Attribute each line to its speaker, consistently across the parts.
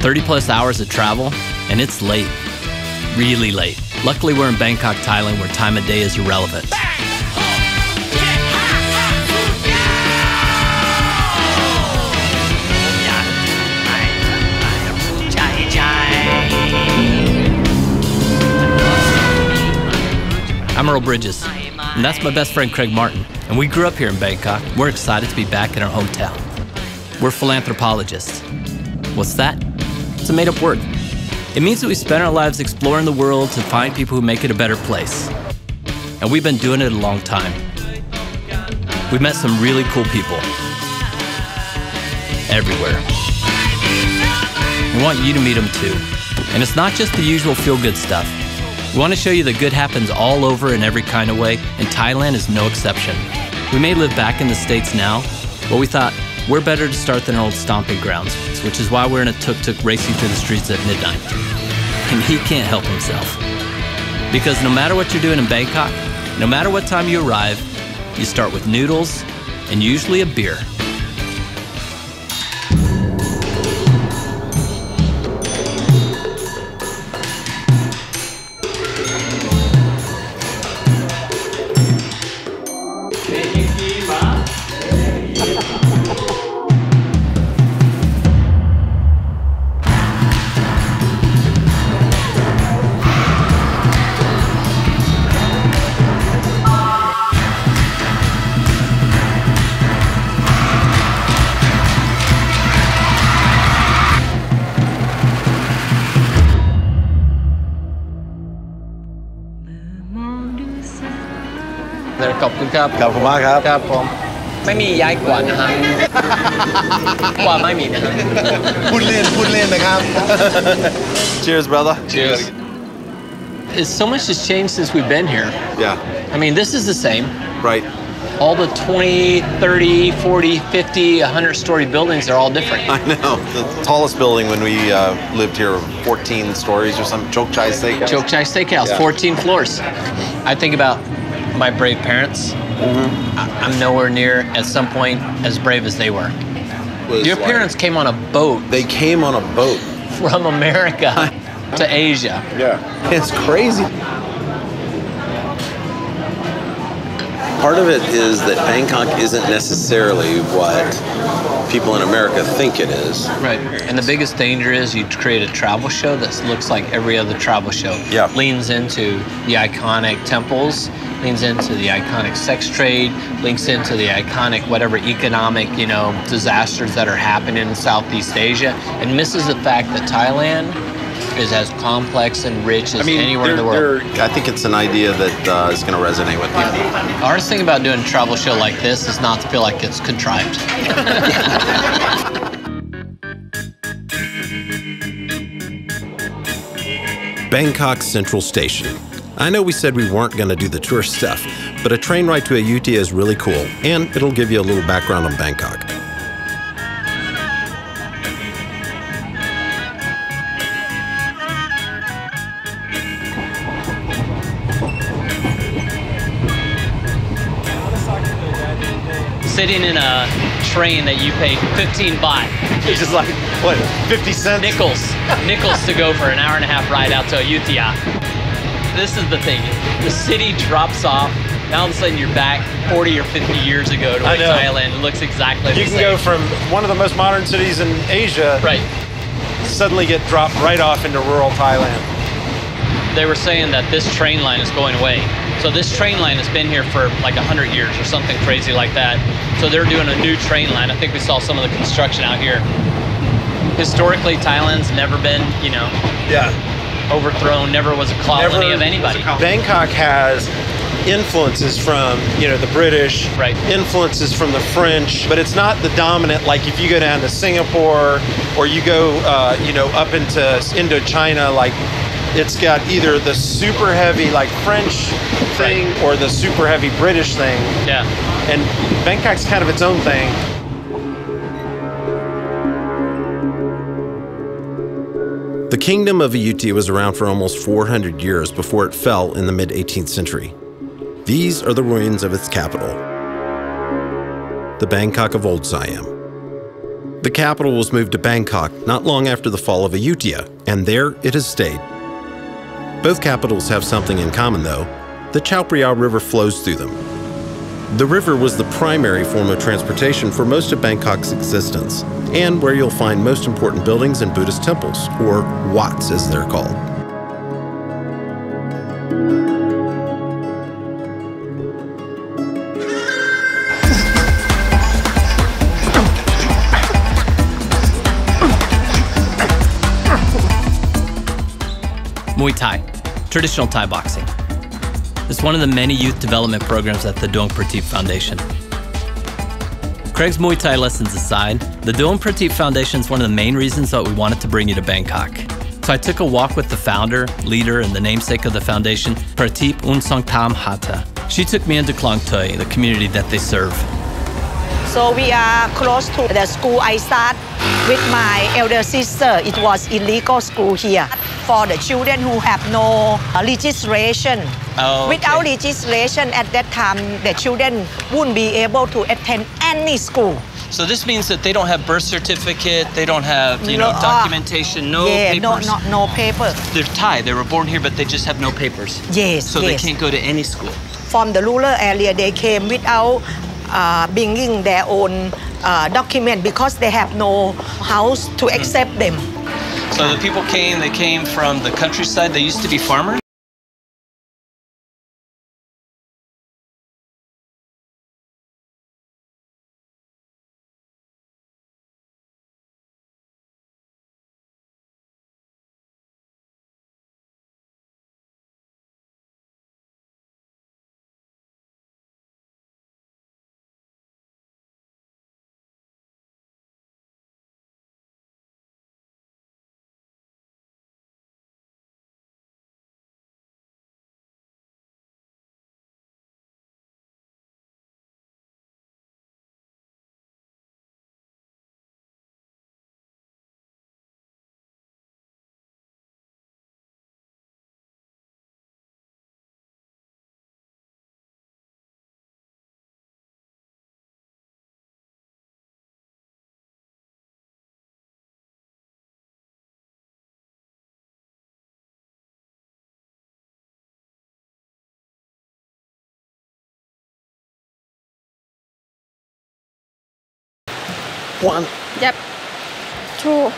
Speaker 1: 30+ hours of travel, and it's late. Really late. Luckily, we're in Bangkok, Thailand, where time of day is irrelevant. I'm Earl Bridges, and that's my best friend Craig Martin, and we grew up here in Bangkok. We're excited to be back in our hometown. We're philanthropologists. What's that? It's a made-up word. It means that we spend our lives exploring the world to find people who make it a better place. And we've been doing it a long time. We've met some really cool people everywhere. We want you to meet them too. And it's not just the usual feel-good stuff. We want to show you that good happens all over in every kind of way, and Thailand is no exception. We may live back in the States now, but we thought we're better to start than our old stomping grounds, which is why we're in a tuk-tuk racing through the streets at midnight. And he can't help himself. Because no matter what you're doing in Bangkok, no matter what time you arrive, you start with noodles and usually a beer.
Speaker 2: Cheers, brother.
Speaker 1: Cheers. So much has changed since we've been here.
Speaker 2: Yeah.
Speaker 1: I mean, this is the same.
Speaker 2: Right.
Speaker 1: All the 20, 30, 40, 50, 100-story buildings are all different.
Speaker 2: I know. The tallest building when we lived here, 14 stories or something. Chok Chai Steakhouse.
Speaker 1: Chok Chai Steakhouse, yeah. 14 floors. I think about my brave parents. Mm-hmm. I'm nowhere near, at some point, as brave as they were. Your parents came on a boat.
Speaker 2: They came on a boat.
Speaker 1: From America to Asia.
Speaker 2: Yeah. It's crazy. Part of it is that Bangkok isn't necessarily what people in America think it is.
Speaker 1: Right. And the biggest danger is you create a travel show that looks like every other travel show.
Speaker 2: Yeah.
Speaker 1: Leans into the iconic temples, leans into the iconic sex trade, links into the iconic whatever economic, disasters that are happening in Southeast Asia, and misses the fact that Thailand is as complex and rich as anywhere in the world.
Speaker 2: I think it's an idea that is going to resonate with people.
Speaker 1: The hardest thing about doing a travel show like this is not to feel like it's contrived.
Speaker 2: Bangkok Central Station. I know we said we weren't going to do the tourist stuff, but a train ride to Ayutthaya is really cool, and it'll give you a little background on Bangkok.
Speaker 1: Sitting in a train that you pay 15 baht.
Speaker 2: Which is like, what, 50 cents?
Speaker 1: Nickels to go for an hour-and-a-half ride out to Ayutthaya. This is the thing. The city drops off. Now all of a sudden you're back 40 or 50 years ago to where Thailand looks exactly the same.
Speaker 3: You can go from one of the most modern cities in Asia,
Speaker 1: right,
Speaker 3: suddenly get dropped right off into rural Thailand.
Speaker 1: They were saying that this train line is going away. So this train line has been here for like 100 years or something crazy like that. So they're doing a new train line. I think we saw some of the construction out here. Historically, Thailand's never been, overthrown, never was a colony of anybody.
Speaker 3: Bangkok has influences from, the British,
Speaker 1: right,
Speaker 3: influences from the French, but it's not the dominant, like if you go down to Singapore or you go, up into Indochina, like it's got either the super heavy like French thing or the super heavy British thing.
Speaker 1: Yeah.
Speaker 3: And Bangkok's kind of its own thing.
Speaker 2: The kingdom of Ayutthaya was around for almost 400 years before it fell in the mid-18th century. These are the ruins of its capital, the Bangkok of Old Siam. The capital was moved to Bangkok not long after the fall of Ayutthaya, and there it has stayed. Both capitals have something in common, though. The Chao Phraya River flows through them. The river was the primary form of transportation for most of Bangkok's existence, and where you'll find most important buildings and Buddhist temples, or wats as they're called.
Speaker 1: Muay Thai, traditional Thai boxing. It's one of the many youth development programs at the Duang Prateep Foundation. Craig's Muay Thai lessons aside, the Duang Prateep Foundation is one of the main reasons that we wanted to bring you to Bangkok. So I took a walk with the founder, leader, and the namesake of the foundation, Prateep Unsongtam Hata. She took me into Klong Toey, the community that they serve.
Speaker 4: So we are close to the school I start with my elder sister. It was illegal school here for the children who have no registration.
Speaker 1: Oh, okay.
Speaker 4: Without registration at that time, the children wouldn't be able to attend any school.
Speaker 1: So this means that they don't have birth certificate, they don't have, documentation, no papers?
Speaker 4: No paper.
Speaker 1: They're Thai, they were born here, but they just have no papers.
Speaker 4: Yes,
Speaker 1: So they can't go to any school.
Speaker 4: From the rural area, they came without bringing their own document because they have no house to accept them.
Speaker 1: So the people they came from the countryside, they used to be farmers?
Speaker 3: One.
Speaker 5: Yep. True.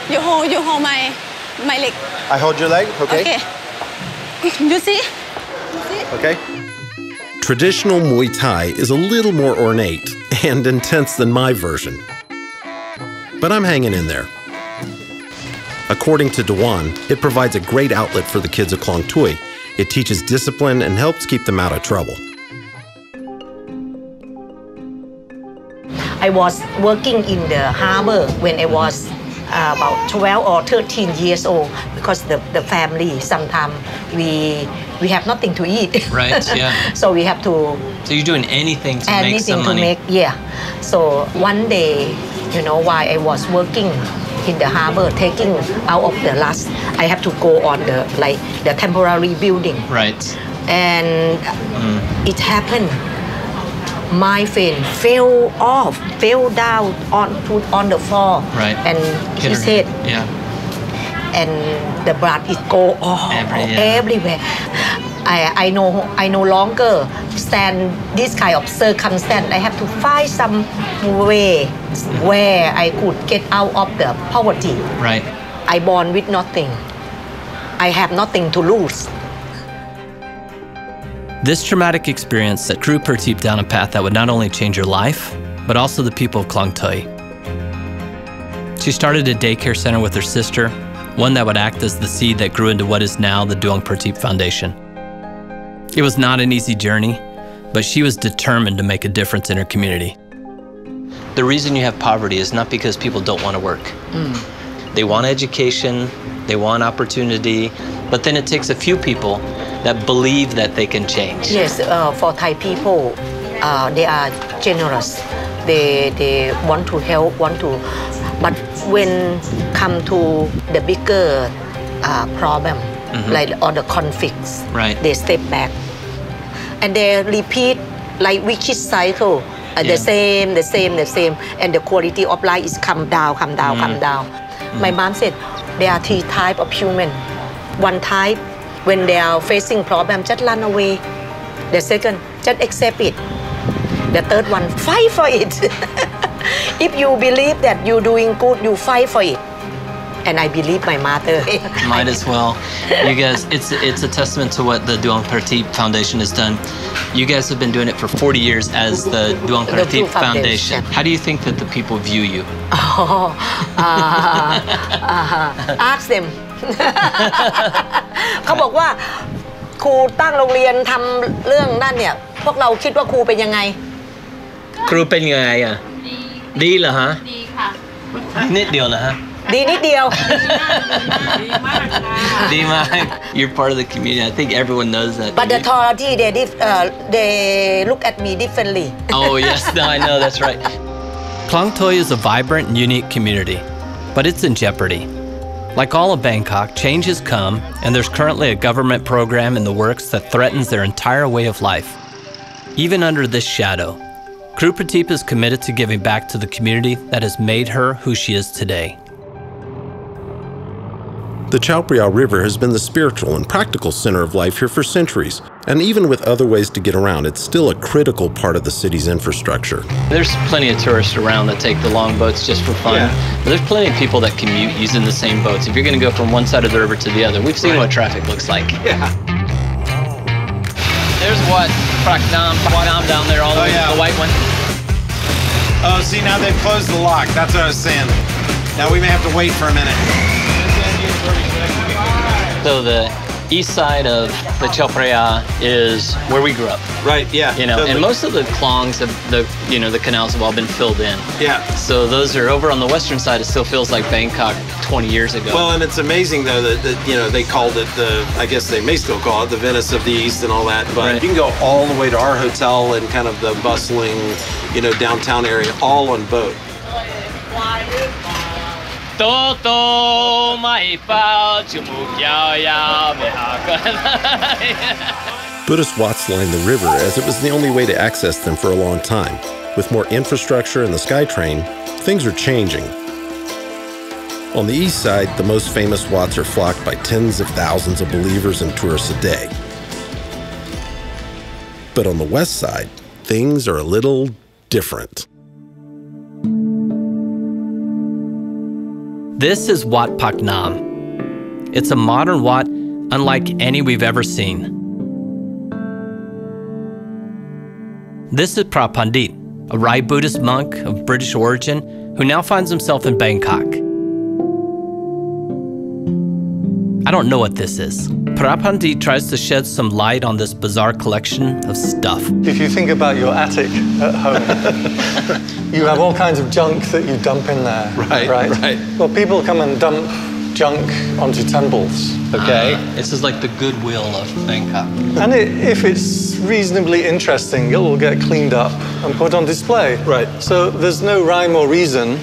Speaker 5: You hold my leg.
Speaker 3: I hold your leg, okay?
Speaker 5: Okay. You see?
Speaker 3: Okay.
Speaker 2: Traditional Muay Thai is a little more ornate and intense than my version. But I'm hanging in there. According to Duan, it provides a great outlet for the kids of Klong Toey. It teaches discipline and helps keep them out of trouble.
Speaker 4: I was working in the harbor when I was about 12 or 13 years old because the family, sometimes we have nothing to eat.
Speaker 1: Right, yeah.
Speaker 4: So we have to...
Speaker 1: So you're doing anything to make some money?
Speaker 4: Yeah. So one day, while I was working in the harbor, taking out of the last, I have to go on the temporary building.
Speaker 1: Right.
Speaker 4: And it happened. My friend fell down on the floor.
Speaker 1: Right.
Speaker 4: And his head.
Speaker 1: Yeah.
Speaker 4: And the blood is go all everywhere. I no longer stand this kind of circumstance. I have to find some way where I could get out of the poverty.
Speaker 1: Right.
Speaker 4: I born with nothing. I have nothing to lose.
Speaker 1: This traumatic experience set Crew Prateep down a path that would not only change her life, but also the people of Klong Toey. She started a daycare center with her sister, one that would act as the seed that grew into what is now the Duang Prateep Foundation. It was not an easy journey, but she was determined to make a difference in her community. The reason you have poverty is not because people don't want to work. They want education, they want opportunity, but then it takes a few people that believe that they can change.
Speaker 4: Yes, for Thai people, they are generous. They want to help, but when come to the bigger problem, like all the conflicts,
Speaker 1: right,
Speaker 4: they step back. And they repeat like vicious cycle. The same, and the quality of life is come down. My mom said there are 3 types of human. One type, when they are facing problem, just run away. The second, just accept it. The third one, fight for it. If you believe that you're doing good, you fight for it. And I believe my mother.
Speaker 1: Might as well. You guys, it's a testament to what the Duang Prateep Foundation has done. You guys have been doing it for 40 years as the Duang Prateep Foundation. How do you think that the people view you?
Speaker 4: Ask them. เขาบอกว่าครูตั้งโรงเรียนทำเรื่องนั่นเนี่ยพวกเราคิดว่าครูเป็นยังไง
Speaker 1: ครูเป็นยังไงอ่ะดีเหรอฮะดีค่ะนิดเดียวนะฮะ
Speaker 4: ดีนิดเดียว
Speaker 1: ดีมากดีมาก You're part of the community. I think everyone knows that.
Speaker 4: But the authority they look at me differently.
Speaker 1: Oh yes, no, I know that's right. Klong Toey is a vibrant and unique community, but it's in jeopardy. Like all of Bangkok, change has come, and there's currently a government program in the works that threatens their entire way of life. Even under this shadow, Crew Prateep is committed to giving back to the community that has made her who she is today.
Speaker 2: The Chao Phraya River has been the spiritual and practical center of life here for centuries, and even with other ways to get around, it's still a critical part of the city's infrastructure.
Speaker 1: There's plenty of tourists around that take the long boats just for fun, but there's plenty of people that commute using the same boats. If you're going to go from one side of the river to the other, we've seen what traffic looks like.
Speaker 3: Yeah.
Speaker 1: There's what? Praknam down there, all the way, the white one.
Speaker 3: Oh, see, now they've closed the lock. That's what I was saying. Now we may have to wait for a minute.
Speaker 1: So the east side of the Chao Phraya is where we grew up.
Speaker 3: Right, yeah.
Speaker 1: You know, totally. And most of the klongs have the canals have all been filled in.
Speaker 3: Yeah.
Speaker 1: So those are over on the western side. It still feels like Bangkok 20 years ago.
Speaker 3: Well, and it's amazing though that they called it I guess they may still call it the Venice of the East and all that. But you can go all the way to our hotel and kind of the bustling, downtown area, all on boat.
Speaker 2: Buddhist Wats lined the river as it was the only way to access them for a long time. With more infrastructure and the SkyTrain, things are changing. On the east side, the most famous Wats are flocked by tens of thousands of believers and tourists a day. But on the west side, things are a little different.
Speaker 1: This is Wat Pak Nam. It's a modern Wat unlike any we've ever seen. This is Phra Pandit, a Rai Buddhist monk of British origin who now finds himself in Bangkok. I don't know what this is. Phra Pandit tries to shed some light on this bizarre collection of stuff.
Speaker 6: If you think about your attic at home, you have all kinds of junk that you dump in there. Right. Well, people come and dump junk onto temples, okay?
Speaker 1: This is like the Goodwill of Bangkok.
Speaker 6: And if it's reasonably interesting, it will get cleaned up and put on display.
Speaker 3: Right.
Speaker 6: So there's no rhyme or reason.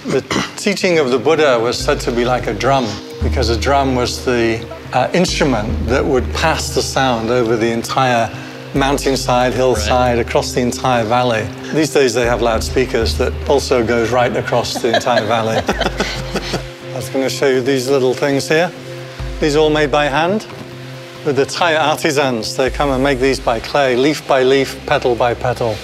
Speaker 6: The teaching of the Buddha was said to be like a drum, because a drum was the instrument that would pass the sound over the entire mountainside, hillside, across the entire valley. These days they have loudspeakers that also goes right across the entire valley. I was going to show you these little things here. These are all made by hand with the Thai artisans. They come and make these by clay, leaf by leaf, petal by petal.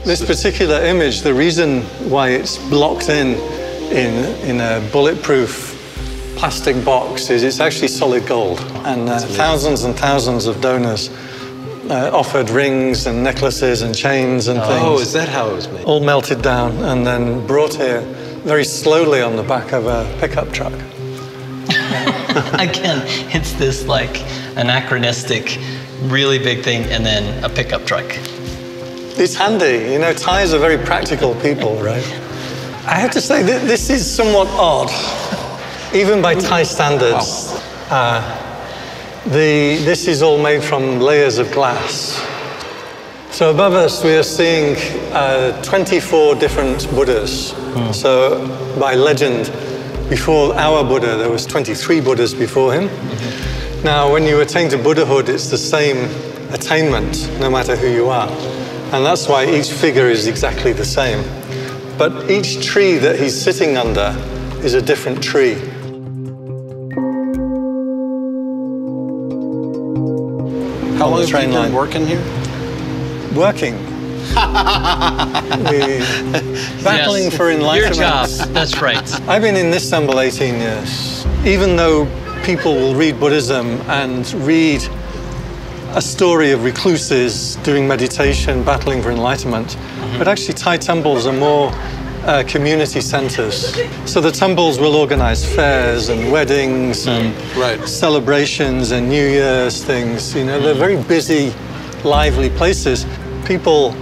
Speaker 6: This particular image, the reason why it's blocked in a bulletproof plastic box is it's actually solid gold. And thousands and thousands of donors offered rings and necklaces and chains and things.
Speaker 3: Oh, is that how it was made?
Speaker 6: All melted down and then brought here very slowly on the back of a pickup truck.
Speaker 1: Again, it's this like anachronistic, really big thing and then a pickup truck.
Speaker 6: It's handy. Thais are very practical people, right? I have to say that this is somewhat odd, even by Thai standards. This is all made from layers of glass. So above us, we are seeing 24 different Buddhas. So by legend, before our Buddha, there was 23 Buddhas before him. Now, when you attain to Buddhahood, it's the same attainment, no matter who you are. And that's why each figure is exactly the same. But each tree that he's sitting under is a different tree.
Speaker 2: How long have you been working here?
Speaker 6: Working. Battling for enlightenment.
Speaker 1: Your job, that's right.
Speaker 6: I've been in Istanbul 18 years. Even though people will read Buddhism and read a story of recluses doing meditation, battling for enlightenment, but actually Thai temples are more community centers. So the temples will organize fairs and weddings and celebrations and New Year's things. You know, they're very busy, lively places. People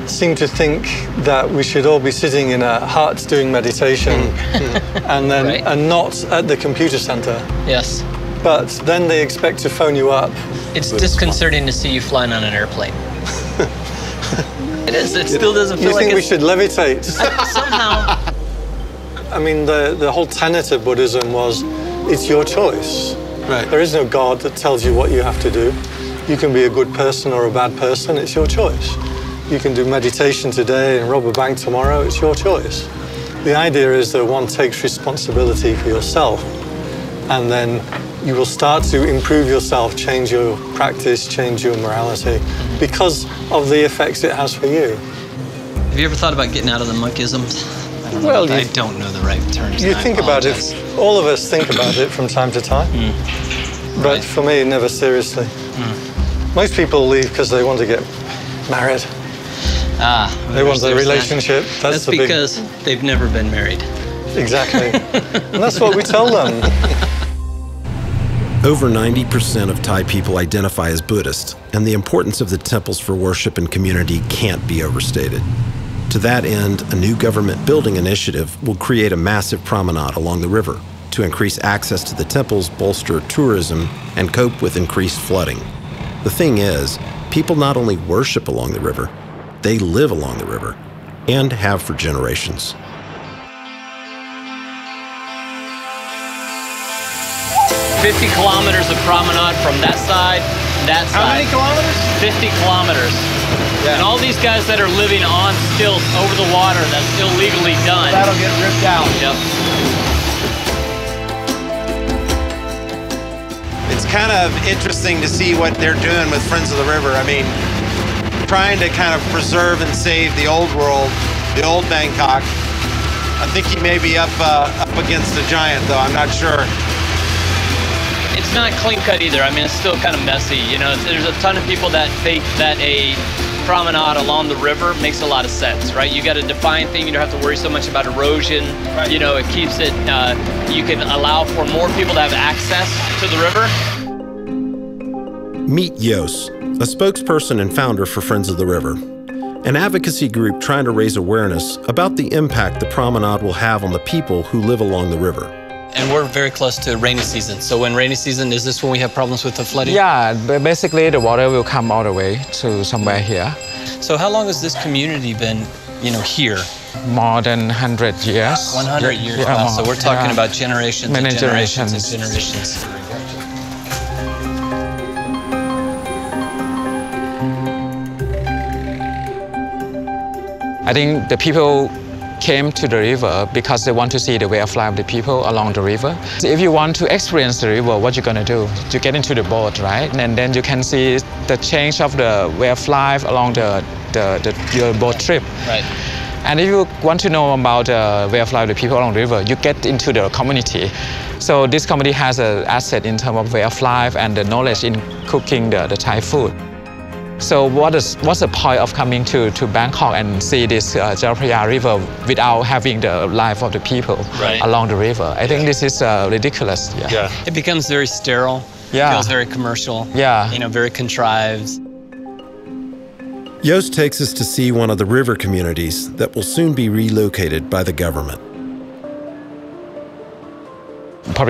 Speaker 6: seem to think that we should all be sitting in a hut doing meditation and then and not at the computer center.
Speaker 1: Yes.
Speaker 6: But then they expect to phone you up.
Speaker 1: It's disconcerting to see you flying on an airplane. It is. It still doesn't feel
Speaker 6: like
Speaker 1: like
Speaker 6: we should levitate?
Speaker 1: Somehow.
Speaker 6: I mean, the whole tenet of Buddhism was, it's your choice.
Speaker 2: Right.
Speaker 6: There is no God that tells you what you have to do. You can be a good person or a bad person. It's your choice. You can do meditation today and rob a bank tomorrow. It's your choice. The idea is that one takes responsibility for yourself, and then you will start to improve yourself, change your practice, change your morality, because of the effects it has for you.
Speaker 1: Have you ever thought about getting out of the monkism? I don't know the right terms.
Speaker 6: You think about it. All of us think about it from time to time. But for me, never seriously. Most people leave because they want to get married. They want a relationship.
Speaker 1: That's because they've never been married.
Speaker 6: Exactly. And that's what we tell them.
Speaker 2: Over 90% of Thai people identify as Buddhist, and the importance of the temples for worship and community can't be overstated. To that end, a new government building initiative will create a massive promenade along the river to increase access to the temples, bolster tourism, and cope with increased flooding. The thing is, people not only worship along the river, they live along the river, and have for generations.
Speaker 1: "50 kilometers of promenade from that side, that side."
Speaker 3: How many kilometers?
Speaker 1: 50 kilometers. Yeah. And all these guys that are living on stilts over the water, that's illegally done.
Speaker 3: That'll get ripped out.
Speaker 1: Yep.
Speaker 3: It's kind of interesting to see what they're doing with Friends of the River. I mean, trying to kind of preserve and save the old world, the old Bangkok. I think he may be up against a giant, though. I'm not sure.
Speaker 1: It's not clean cut either. I mean, it's still kind of messy. You know, there's a ton of people that think that a promenade along the river makes a lot of sense, right? You got a defined thing. You don't have to worry so much about erosion. Right. You know, it keeps it, you can allow for more people to have access to the river.
Speaker 2: Meet Yos, a spokesperson and founder for Friends of the River, an advocacy group trying to raise awareness about the impact the promenade will have on the people who live along the river.
Speaker 1: And we're very close to rainy season. So when rainy season, is this when we have problems with the flooding?
Speaker 7: Yeah, basically the water will come all the way to somewhere here.
Speaker 1: So how long has this community been, you know, here?
Speaker 7: More than 100 years.
Speaker 1: 100 years.
Speaker 7: Yeah,
Speaker 1: wow. So we're talking about generations
Speaker 7: Many
Speaker 1: and generations and
Speaker 7: generations.
Speaker 1: generations.
Speaker 7: I think the people came to the river because they want to see the way of life of the people along the river. So if you want to experience the river, what you're going to do? You get into the boat, right? And then you can see the change of the way of life along your boat trip.
Speaker 1: Right.
Speaker 7: And if you want to know about the way of life of the people along the river, you get into the community. So this community has an asset in terms of way of life and the knowledge in cooking the Thai food. So what's the point of coming to Bangkok and see this Chao Phraya river without having the life of the people along the river? I think this is ridiculous. Yeah.
Speaker 1: It becomes very sterile.
Speaker 7: Yeah.
Speaker 1: It feels very commercial.
Speaker 7: Yeah.
Speaker 1: You know, very contrived.
Speaker 2: Yos takes us to see one of the river communities that will soon be relocated by the government.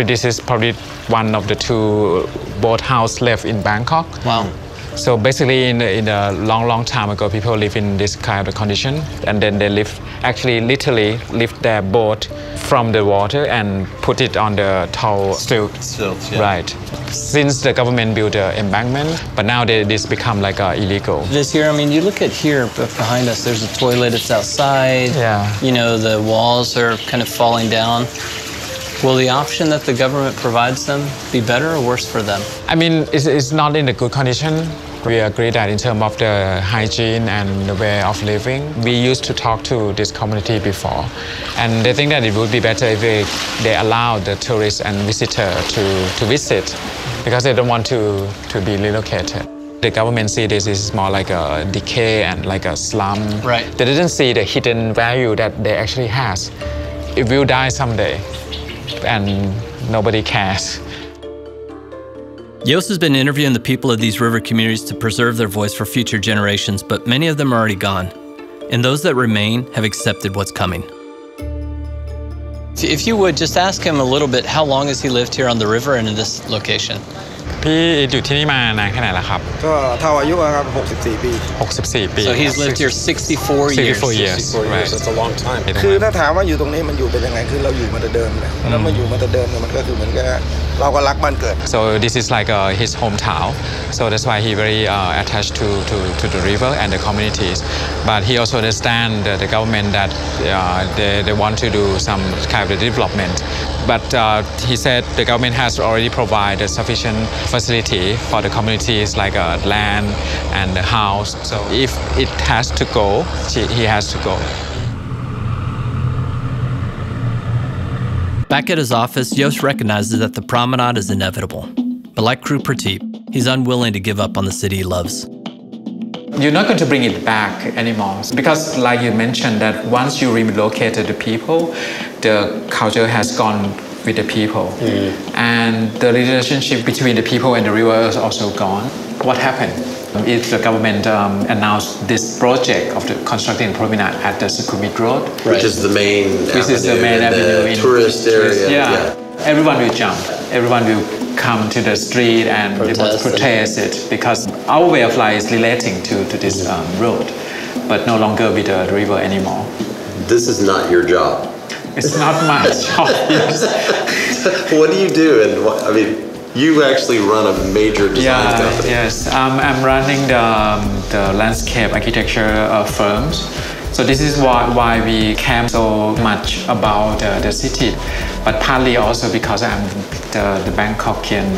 Speaker 7: This is probably one of the 2 boat houses left in Bangkok.
Speaker 1: Wow.
Speaker 7: So basically, in a long time ago, people live in this kind of condition, and then they literally lift their boat from the water and put it on the tall stilts.
Speaker 1: Yeah.
Speaker 7: Right. Since the government built an embankment, but now this become like illegal.
Speaker 1: This here, I mean, you look at here behind us. There's a toilet. It's outside.
Speaker 7: Yeah.
Speaker 1: You know, the walls are kind of falling down. Will the option that the government provides them be better or worse for them?
Speaker 7: I mean, it's not in a good condition. We agree that in terms of the hygiene and the way of living, we used to talk to this community before, and they think that it would be better if they allow the tourists and visitors to visit, because they don't want to be relocated. The government see this is more like a decay and like a slum.
Speaker 1: Right.
Speaker 7: They didn't see the hidden value that they actually has. It will die someday, and nobody cares.
Speaker 1: Yos has been interviewing the people of these river communities to preserve their voice for future generations, but many of them are already gone. And those that remain have accepted what's coming. If you would, just ask him a little bit, how long has he lived here on the river and in this location?
Speaker 7: พี่อยู่ที่นี่มานานแค่ไหนแล้วครับ
Speaker 8: ก็เท่าอายุครับ 64 ปี
Speaker 7: 64 ปี
Speaker 1: So he's lived here 64 years.
Speaker 7: 64 years.
Speaker 2: 64 years, that's a long time.
Speaker 8: คือถ้าถามว่าอยู่ตรงนี้มันอยู่เป็นยังไงคือเราอยู่มาแต่เดิมเลยแล้วมาอยู่มาแต่เดิมเนี่ยมันก็คือเหมือนกับเราก็รักบ้านเกิด
Speaker 7: So this is like his hometown. So that's why he very attached to the river and the communities. But he also understands the government that they want to do some kind of development. But he said the government has already provided sufficient facility for the communities like land and the house. So if it has to go, he has to go.
Speaker 1: Back at his office, Yost recognizes that the promenade is inevitable. But like Crew Prateep, he's unwilling to give up on the city he loves.
Speaker 7: You're not going to bring it back anymore, because like you mentioned that once you relocated the people, the culture has gone with the people. And the relationship between the people and the river is also gone. What happened? If the government announced this project of the constructing promenade at the Sukhumvit Road,
Speaker 2: Which is the main
Speaker 7: avenue
Speaker 2: in tourist area.
Speaker 7: Yeah. Everyone will jump. Everyone will come to the street and protest it, because our way of life is relating to this road, but no longer with the river anymore.
Speaker 2: This is not your job.
Speaker 7: It's not my job. Yes.
Speaker 2: What do you do? And I mean, you actually run a major design company.
Speaker 7: Yes, I'm running the landscape architecture firms. So this is why we care so much about the city, but partly also because I'm the Bangkokian.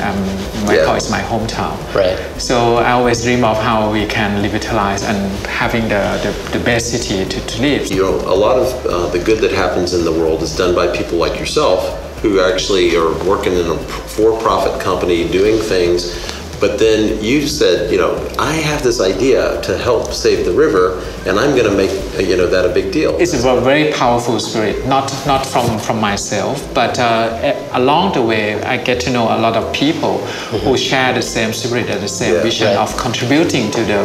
Speaker 7: Bangkok is my hometown.
Speaker 1: Right.
Speaker 7: So I always dream of how we can revitalize and having the best city to live.
Speaker 2: You know, a lot of the good that happens in the world is done by people like yourself, who actually are working in a for-profit company doing things. But then you said, you know, I have this idea to help save the river, and I'm going to make, that a big deal.
Speaker 7: It's a very powerful spirit, not from myself, but along the way, I get to know a lot of people who share the same spirit and the same vision of contributing to the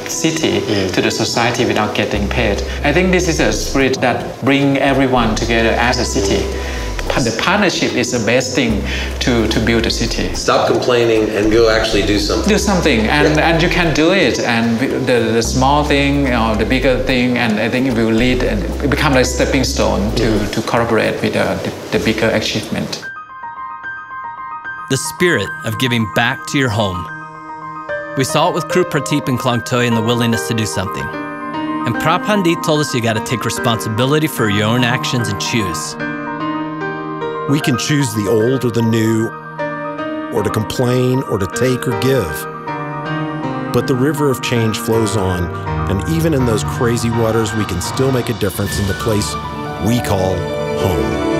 Speaker 7: city, to the society without getting paid. I think this is a spirit that brings everyone together as a city. The partnership is the best thing to build a city.
Speaker 2: Stop complaining and go actually do something.
Speaker 7: Do something, and you can do it. And the small thing or the bigger thing, and I think it will lead and it become like a stepping stone to collaborate with the bigger achievement.
Speaker 1: The spirit of giving back to your home. We saw it with Crew Prateep and Klong Toey and the willingness to do something. And Prapandit told us you got to take responsibility for your own actions and choose.
Speaker 2: We can choose the old or the new, or to complain or to take or give. But the river of change flows on, and even in those crazy waters, we can still make a difference in the place we call home.